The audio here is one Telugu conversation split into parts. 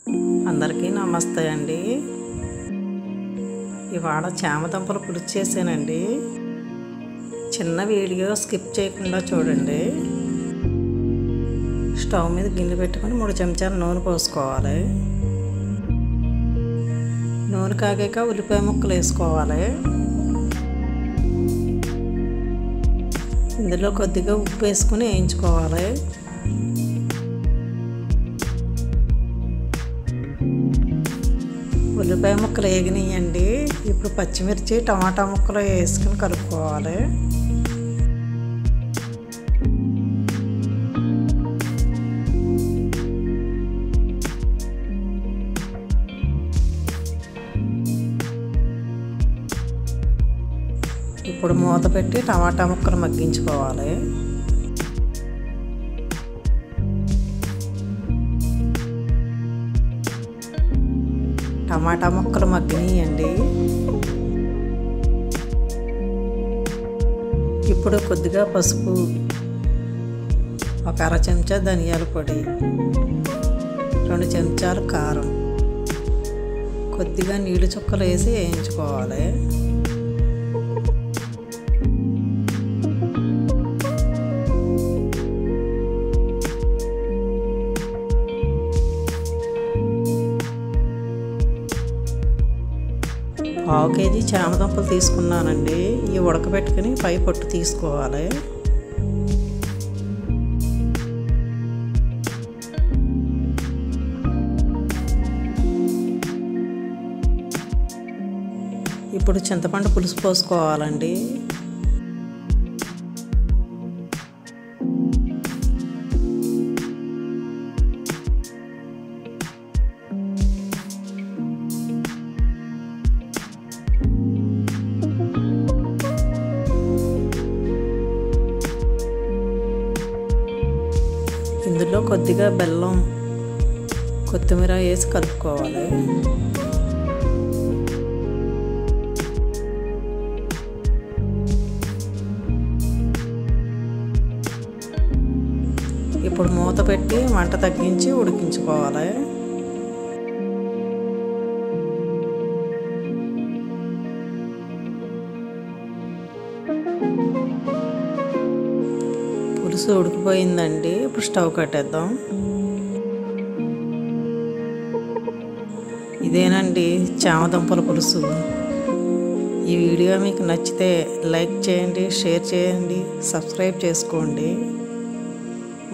అందరికీ నమస్తే అండి. ఇవాళ చామదుంపలు పులుసు చేశానండి. చిన్న వీడియో స్కిప్ చేయకుండా చూడండి. స్టవ్ మీద గిన్నె పెట్టుకొని 3 చెంచాలు నూనె పోసుకోవాలి. నూనె కాగాక ఉల్లిపాయ ముక్కలు వేసుకోవాలి. ఇందులో కొద్దిగా ఉప్పు వేసుకుని వేయించుకోవాలి. ఉల్లిపాయ ముక్కలు వేగినాయండి. ఇప్పుడు పచ్చిమిర్చి టమాటా ముక్కలు వేసుకుని కలుపుకోవాలి. ఇప్పుడు మూత పెట్టి టమాటా ముక్కలు మగ్గించుకోవాలి. టమాటా ముక్కలు మగ్గినాయండి. ఇప్పుడు కొద్దిగా పసుపు, ఒక 1/2 చెంచా ధనియాల పొడి, 2 చెంచాలు కారం, కొద్దిగా నీళ్ళు చుక్కలు వేసి వేయించుకోవాలి. ½ కేజీ చామదుంపలు తీసుకున్నానండి. ఇవి ఉడకబెట్టుకుని పై పొట్టు తీసుకోవాలి. ఇప్పుడు చింతపండు పులుసు పోసుకోవాలండి. ఇందులో కొద్దిగా బెల్లం, కొత్తిమీర వేసి కలుపుకోవాలి. ఇప్పుడు మూత పెట్టి మంట తగ్గించి ఉడికించుకోవాలి. పులుసు ఉడికిపోయిందండి. ఇప్పుడు స్టవ్ కట్టేద్దాం. ఇదేనండి చామదుంపల పులుసు. ఈ వీడియో మీకు నచ్చితే లైక్ చేయండి, షేర్ చేయండి, సబ్స్క్రైబ్ చేసుకోండి.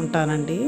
ఉంటానండి.